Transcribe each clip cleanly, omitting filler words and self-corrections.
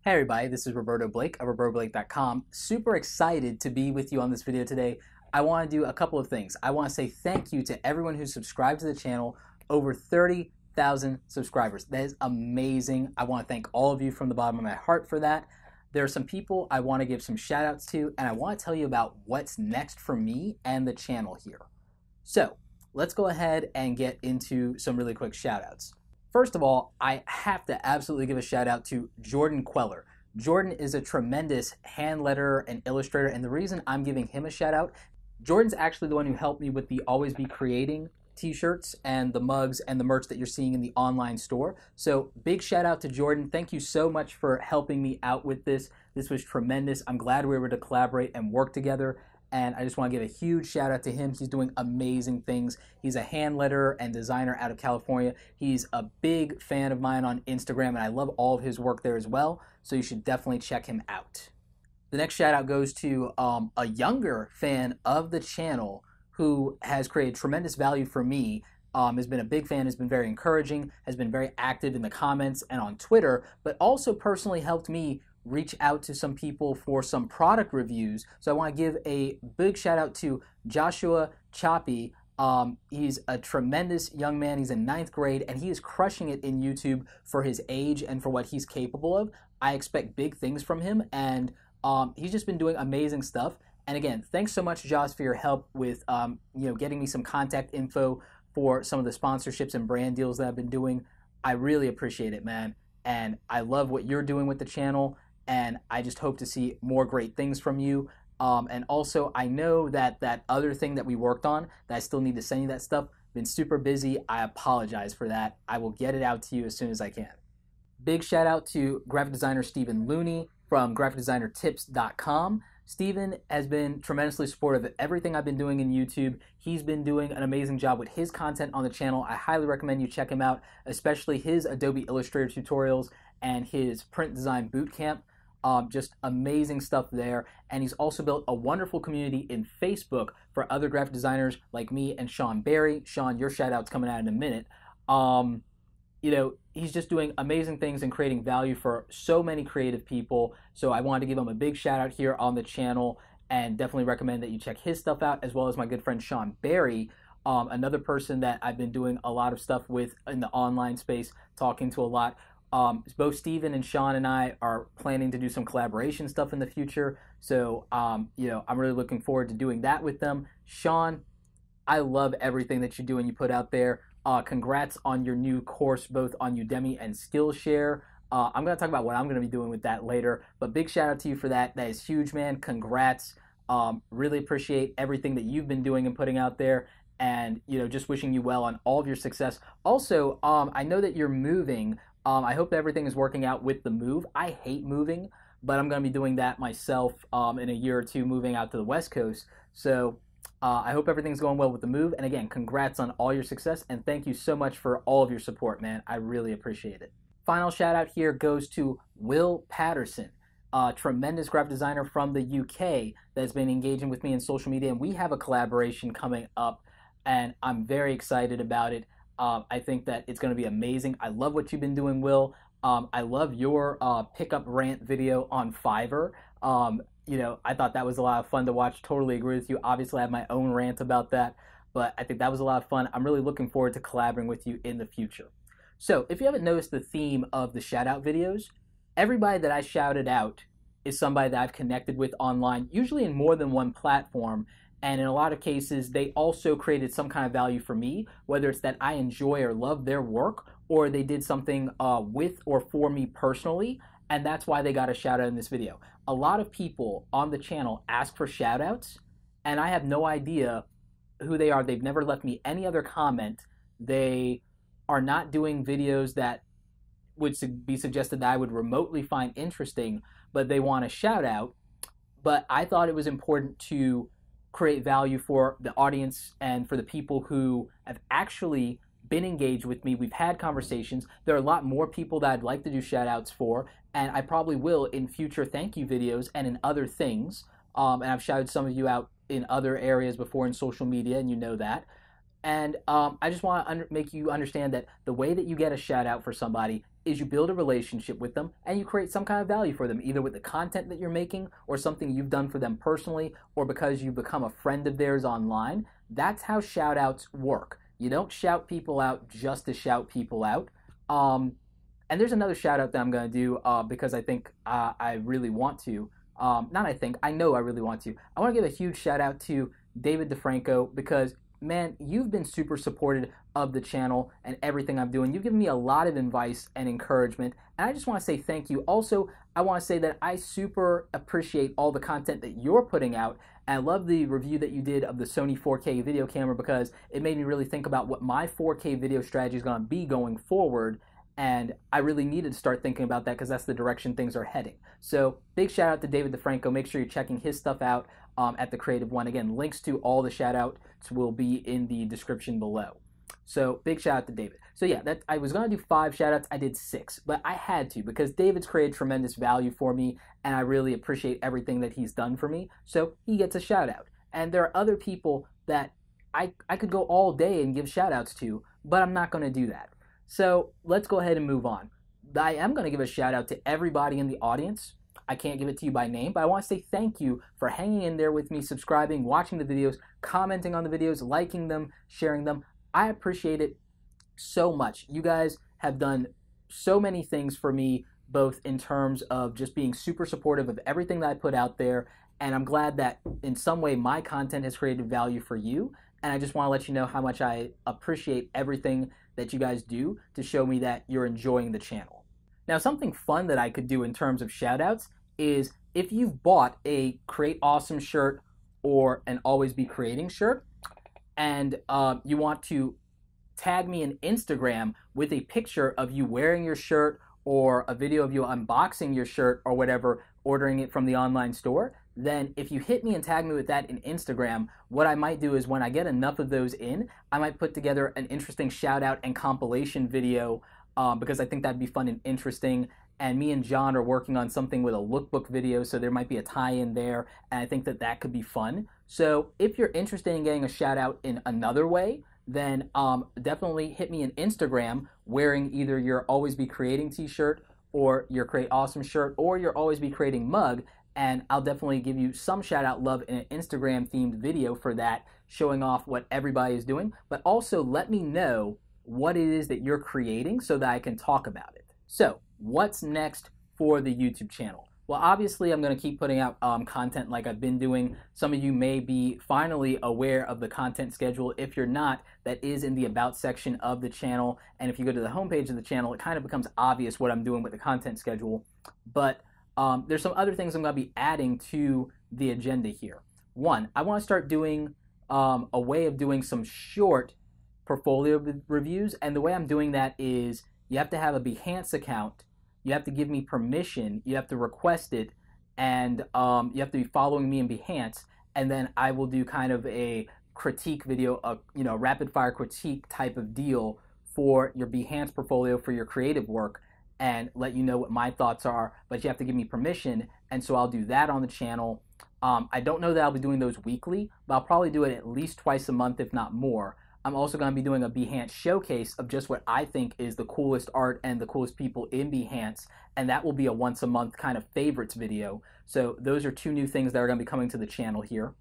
Hey everybody, this is Roberto Blake of robertoblake.com. Super excited to be with you on this video today. I want to do a couple of things. I want to say thank you to everyone who's subscribed to the channel. Over 30,000 subscribers. That is amazing. I want to thank all of you from the bottom of my heart for that. There are some people I want to give some shout outs to, and I want to tell you about what's next for me and the channel here. So let's go ahead and get into some really quick shout outs. First of all, I have to absolutely give a shout out to Jordan Queller. Jordan is a tremendous hand letterer and illustrator, and the reason I'm giving him a shout out, Jordan's actually the one who helped me with the Always Be Creating t-shirts and the mugs and the merch that you're seeing in the online store. So big shout out to Jordan. Thank you so much for helping me out with this. This was tremendous. I'm glad we were able to collaborate and work together. And I just want to give a huge shout out to him. He's doing amazing things. He's a hand letterer and designer out of California. He's a big fan of mine on Instagram, and I love all of his work there as well. So you should definitely check him out. The next shout out goes to a younger fan of the channel who has created tremendous value for me. Has been a big fan, has been very encouraging, has been very active in the comments and on Twitter, but also personally helped me reach out to some people for some product reviews. So I want to give a big shout out to Joshua Choppy. He's a tremendous young man. He's in 9th grade and he is crushing it in YouTube for his age and for what he's capable of. I expect big things from him, and he's just been doing amazing stuff. And again, thanks so much, Josh, for your help with getting me some contact info for some of the sponsorships and brand deals that I've been doing. I really appreciate it, man. And I love what you're doing with the channel, and I just hope to see more great things from you. And also, I know that that other thing that we worked on, that I still need to send you that stuff, been super busy. I apologize for that. I will get it out to you as soon as I can. Big shout out to graphic designer Stephen Looney from graphicdesignertips.com. Steven has been tremendously supportive of everything I've been doing in YouTube. He's been doing an amazing job with his content on the channel. I highly recommend you check him out, especially his Adobe Illustrator tutorials and his print design bootcamp. Just amazing stuff there. And he's also built a wonderful community in Facebook for other graphic designers like me and Sean Barry. Sean, your shout out's coming out in a minute. He's just doing amazing things and creating value for so many creative people. So I wanted to give him a big shout out here on the channel, and definitely recommend that you check his stuff out, as well as my good friend Sean Barry, another person that I've been doing a lot of stuff with in the online space, talking to a lot. Both Steven and Sean and I are planning to do some collaboration stuff in the future. So, I'm really looking forward to doing that with them. Sean, I love everything that you do and you put out there. Congrats on your new course, both on Udemy and Skillshare. I'm going to talk about what I'm going to be doing with that later, but big shout out to you for that. That is huge, man. Congrats. Really appreciate everything that you've been doing and putting out there, and just wishing you well on all of your success. Also, I know that you're moving. I hope that everything is working out with the move. I hate moving, but I'm going to be doing that myself in a year or two, moving out to the West Coast. So I hope everything's going well with the move. And again, congrats on all your success, and thank you so much for all of your support, man. I really appreciate it. Final shout out here goes to Will Patterson, a tremendous graphic designer from the UK that's been engaging with me in social media, and we have a collaboration coming up, and I'm very excited about it. I think that it's going to be amazing. I love what you've been doing, Will. I love your pickup rant video on Fiverr. I thought that was a lot of fun to watch. Totally agree with you. Obviously, I have my own rant about that, but I think that was a lot of fun. I'm really looking forward to collaborating with you in the future. So if you haven't noticed the theme of the shout out videos, everybody that I shouted out is somebody that I've connected with online, usually in more than one platform. And in a lot of cases, they also created some kind of value for me, whether it's that I enjoy or love their work, or they did something with or for me personally, and that's why they got a shout out in this video. A lot of people on the channel ask for shout outs, and I have no idea who they are. They've never left me any other comment. They are not doing videos that would be suggested that I would remotely find interesting, but they want a shout out. But I thought it was important to create value for the audience and for the people who have actually been engaged with me. We've had conversations. There are a lot more people that I'd like to do shout outs for, and I probably will in future thank you videos and in other things. And I've shouted some of you out in other areas before in social media, and you know that. And I just want to make you understand that the way that you get a shout out for somebody is you build a relationship with them and you create some kind of value for them, either with the content that you're making or something you've done for them personally or because you've become a friend of theirs online. That's how shout outs work. You don't shout people out just to shout people out. And there's another shout out that I'm going to do because I think I really want to. I know I really want to. I want to give a huge shout out to David DeFranco because, man, you've been super supportive of the channel and everything I'm doing. You've given me a lot of advice and encouragement, and I just want to say thank you. Also, I want to say that I super appreciate all the content that you're putting out, and I love the review that you did of the Sony 4K video camera because it made me really think about what my 4K video strategy is going to be going forward. And I really needed to start thinking about that because that's the direction things are heading. So big shout out to David DeFranco. Make sure you're checking his stuff out at The Creative One. Again, links to all the shout outs will be in the description below. So big shout out to David. So yeah, I was going to do 5 shout outs. I did 6, but I had to because David's created tremendous value for me and I really appreciate everything that he's done for me. So he gets a shout out. And there are other people that I could go all day and give shout outs to, but I'm not going to do that. So let's go ahead and move on. I am going to give a shout out to everybody in the audience. I can't give it to you by name, but I want to say thank you for hanging in there with me, subscribing, watching the videos, commenting on the videos, liking them, sharing them. I appreciate it so much. You guys have done so many things for me, both in terms of just being super supportive of everything that I put out there, and I'm glad that in some way my content has created value for you, and I just want to let you know how much I appreciate everything that you guys do to show me that you're enjoying the channel. Now, something fun that I could do in terms of shoutouts is if you've bought a Create Awesome shirt or an Always Be Creating shirt and you want to tag me in Instagram with a picture of you wearing your shirt or a video of you unboxing your shirt or whatever, ordering it from the online store, then if you hit me and tag me with that in Instagram, what I might do is when I get enough of those in, I might put together an interesting shout out and compilation video because I think that'd be fun and interesting. And me and John are working on something with a lookbook video, so there might be a tie-in there, and I think that that could be fun. So if you're interested in getting a shout out in another way, then definitely hit me on Instagram wearing either your Always Be Creating t-shirt or your Create Awesome shirt or your Always Be Creating mug, and I'll definitely give you some shout out love in an Instagram themed video for that, showing off what everybody is doing, but also let me know what it is that you're creating so that I can talk about it. So what's next for the YouTube channel? Well, obviously I'm going to keep putting out content like I've been doing. Some of you may be finally aware of the content schedule. If you're not, that is in the About section of the channel. And if you go to the homepage of the channel, it kind of becomes obvious what I'm doing with the content schedule. But there's some other things I'm going to be adding to the agenda here. One, I want to start doing a way of doing some short portfolio reviews. And the way I'm doing that is you have to have a Behance account. You have to give me permission, you have to request it, and you have to be following me in Behance, and then I will do kind of a critique video, a rapid fire critique type of deal for your Behance portfolio for your creative work and let you know what my thoughts are, but you have to give me permission, and so I'll do that on the channel. I don't know that I'll be doing those weekly, but I'll probably do it at least twice a month, if not more. I'm also going to be doing a Behance showcase of just what I think is the coolest art and the coolest people in Behance, and that will be a once a month kind of favorites video. So those are 2 new things that are going to be coming to the channel here.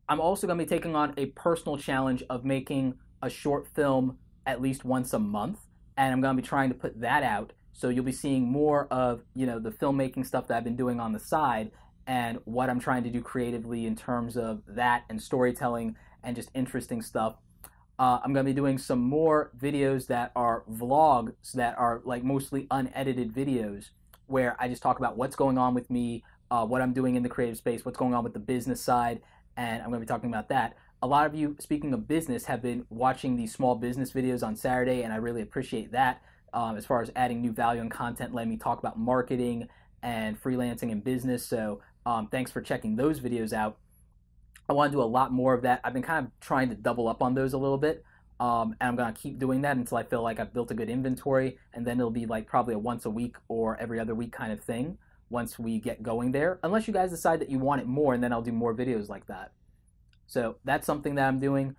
I'm also going to be taking on a personal challenge of making a short film at least once a month, and I'm going to be trying to put that out. So you'll be seeing more of, the filmmaking stuff that I've been doing on the side and what I'm trying to do creatively in terms of that and storytelling and just interesting stuff. I'm going to be doing some more videos that are vlogs that are like mostly unedited videos where I just talk about what's going on with me, what I'm doing in the creative space, what's going on with the business side, and I'm going to be talking about that. A lot of you, speaking of business, have been watching these small business videos on Saturday, and I really appreciate that as far as adding new value and content, letting me talk about marketing and freelancing and business. So thanks for checking those videos out. I want to do a lot more of that. I've been kind of trying to double up on those a little bit, and I'm going to keep doing that until I feel like I've built a good inventory, and then it'll be like probably a once a week or every other week kind of thing once we get going there, unless you guys decide that you want it more, and then I'll do more videos like that. So that's something that I'm doing.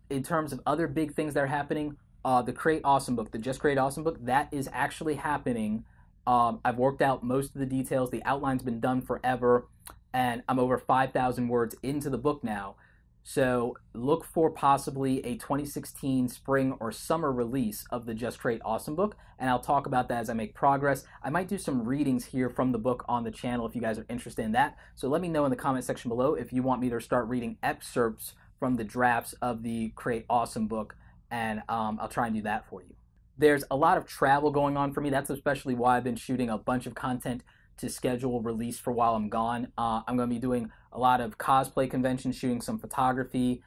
In terms of other big things that are happening, the Create Awesome book, the Just Create Awesome book, that is actually happening. I've worked out most of the details. The outline's been done forever, and I'm over 5,000 words into the book now. So look for possibly a 2016 spring or summer release of the Just Create Awesome book, and I'll talk about that as I make progress. I might do some readings here from the book on the channel if you guys are interested in that. So let me know in the comment section below if you want me to start reading excerpts from the drafts of the Create Awesome book, and I'll try and do that for you. There's a lot of travel going on for me. That's especially why I've been shooting a bunch of content to schedule release for while I'm gone. I'm going to be doing a lot of cosplay conventions, shooting some photography.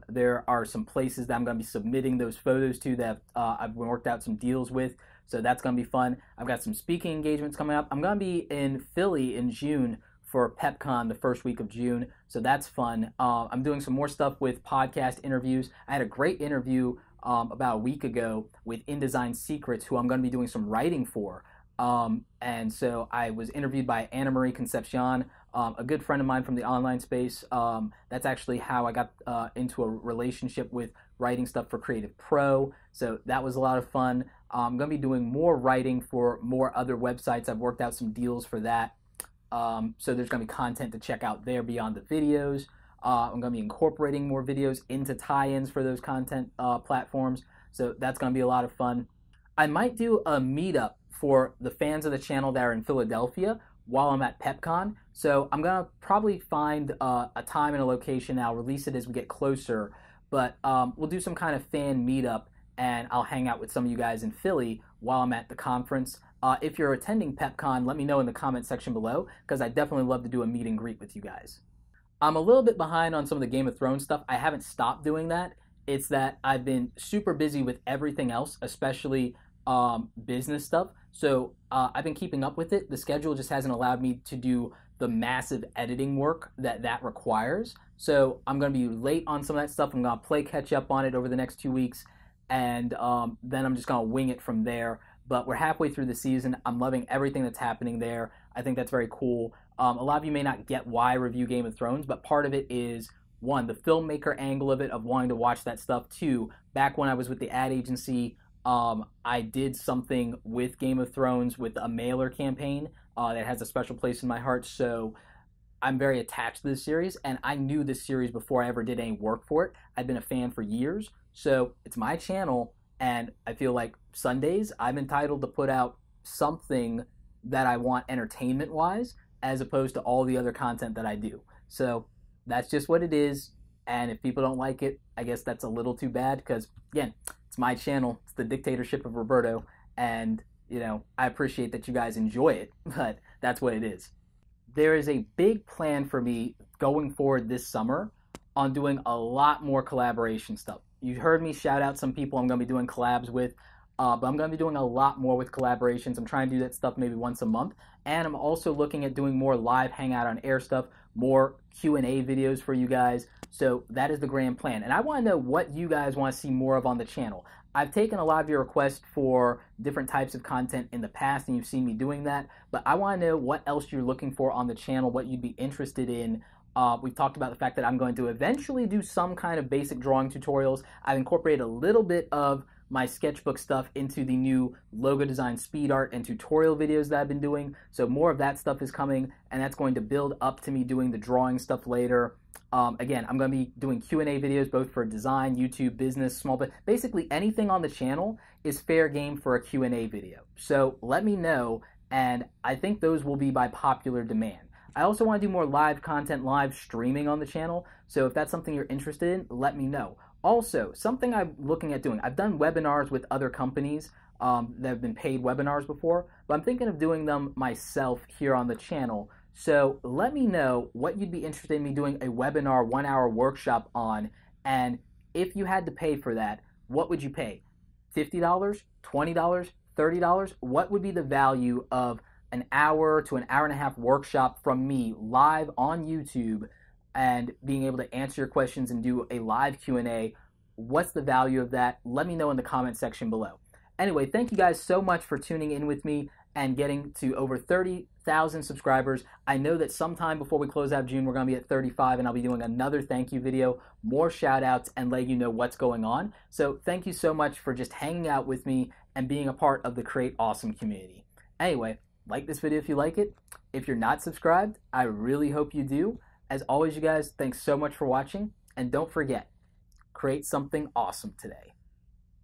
There are some places that I'm going to be submitting those photos to that I've worked out some deals with, so that's going to be fun. I've got some speaking engagements coming up. I'm going to be in Philly in June for PepCon the first week of June, so that's fun. I'm doing some more stuff with podcast interviews. I had a great interview about a week ago with InDesign Secrets, who I'm going to be doing some writing for. And so I was interviewed by Anna Marie Concepcion, a good friend of mine from the online space. That's actually how I got into a relationship with writing stuff for Creative Pro. So that was a lot of fun. I'm going to be doing more writing for more other websites. I've worked out some deals for that. So there's going to be content to check out there beyond the videos. I'm going to be incorporating more videos into tie-ins for those content platforms. So that's going to be a lot of fun. I might do a meetup for the fans of the channel that are in Philadelphia while I'm at PepCon. So I'm going to probably find a time and a location. I'll release it as we get closer. But we'll do some kind of fan meetup, and I'll hang out with some of you guys in Philly while I'm at the conference. If you're attending PepCon, let me know in the comment section below, because I'd definitely love to do a meet and greet with you guys. I'm a little bit behind on some of the Game of Thrones stuff. I haven't stopped doing that. It's that I've been super busy with everything else, especially business stuff. So I've been keeping up with it. The schedule just hasn't allowed me to do the massive editing work that requires. So I'm going to be late on some of that stuff. I'm going to play catch up on it over the next 2 weeks, and then I'm just going to wing it from there. But we're halfway through the season. I'm loving everything that's happening there. I think that's very cool. A lot of you may not get why I review Game of Thrones, but part of it is, one, the filmmaker angle of it, of wanting to watch that stuff. Two, back when I was with the ad agency, I did something with Game of Thrones with a mailer campaign that has a special place in my heart. So I'm very attached to this series, and I knew this series before I ever did any work for it. I've been a fan for years. So it's my channel, and I feel like Sundays I'm entitled to put out something that I want entertainment-wise, as opposed to all the other content that I do. So that's just what it is. And if people don't like it, I guess that's a little too bad, because, again, it's my channel. It's the dictatorship of Roberto. And, you know, I appreciate that you guys enjoy it, but that's what it is. There is a big plan for me going forward this summer on doing a lot more collaboration stuff. You heard me shout out some people I'm going to be doing collabs with, but I'm going to be doing a lot more with collaborations. I'm trying to do that stuff maybe once a month. And I'm also looking at doing more live Hangout on Air stuff, more Q&A videos for you guys. So that is the grand plan. And I want to know what you guys want to see more of on the channel. I've taken a lot of your requests for different types of content in the past, and you've seen me doing that. But I want to know what else you're looking for on the channel, what you'd be interested in. We've talked about the fact that I'm going to eventually do some kind of basic drawing tutorials. I've incorporated a little bit of my sketchbook stuff into the new logo design, speed art, and tutorial videos that I've been doing. So more of that stuff is coming, and that's going to build up to me doing the drawing stuff later. Again, I'm going to be doing Q&A videos both for design, YouTube, business, small, but basically anything on the channel is fair game for a Q&A video. So let me know, and I think those will be by popular demand. I also want to do more live content, live streaming on the channel. So if that's something you're interested in, let me know. Also, something I'm looking at doing, I've done webinars with other companies that have been paid webinars before, but I'm thinking of doing them myself here on the channel. So let me know what you'd be interested in me doing a webinar 1-hour workshop on, and if you had to pay for that, what would you pay? $50, $20, $30? What would be the value of an hour to an hour and a half workshop from me live on YouTube and being able to answer your questions and do a live Q&A? What's the value of that? Let me know in the comment section below. Anyway, thank you guys so much for tuning in with me and getting to over 30,000 1,000 subscribers. I know that sometime before we close out June, we're going to be at 35, and I'll be doing another thank you video, more shout outs, and letting you know what's going on. So thank you so much for just hanging out with me and being a part of the Create Awesome community. Anyway, like this video if you like it. If you're not subscribed, I really hope you do. As always, you guys, thanks so much for watching, and don't forget, create something awesome today.